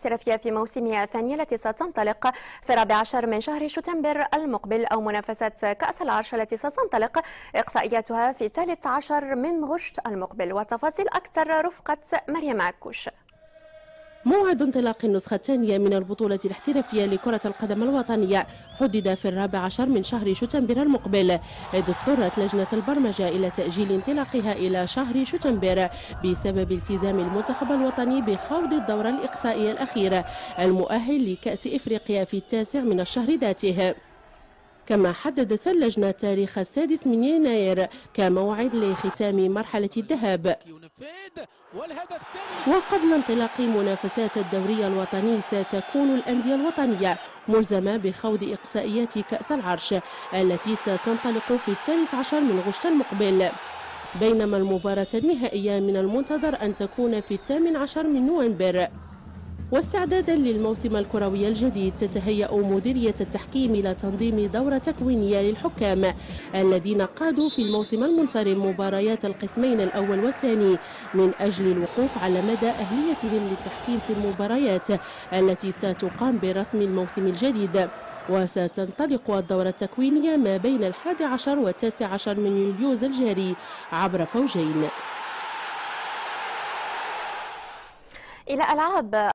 الاحترافية في موسمها الثاني التي ستنطلق في 14 من شهر شتنبر المقبل، أو منافسة كأس العرش التي ستنطلق إقصائياتها في 13 من غشت المقبل. وتفاصيل أكثر رفقة مريم عكوش. موعد انطلاق النسخة الثانية من البطولة الاحترافية لكرة القدم الوطنية حدد في 14 من شهر شتنبر المقبل، إذ اضطرت لجنة البرمجة إلى تأجيل انطلاقها إلى شهر شتنبر بسبب التزام المنتخب الوطني بخوض الدورة الإقصائية الأخيرة المؤهل لكأس إفريقيا في 9 من الشهر ذاته. كما حددت اللجنة تاريخ 6 من يناير كموعد لختام مرحلة الذهاب. وقبل انطلاق منافسات الدوري الوطني ستكون الأندية الوطنية ملزمة بخوض إقصائيات كأس العرش التي ستنطلق في 13 من غشت المقبل، بينما المباراة النهائية من المنتظر أن تكون في 18 من نوفمبر. واستعدادا للموسم الكروي الجديد تتهيأ مديرية التحكيم إلى تنظيم دورة تكوينية للحكام الذين قادوا في الموسم المنصرم مباريات القسمين الأول والثاني من أجل الوقوف على مدى أهليتهم للتحكيم في المباريات التي ستقام برسم الموسم الجديد. وستنطلق الدورة التكوينية ما بين 11 و 19 من يوليوز الجاري عبر فوجين. إلى ألعاب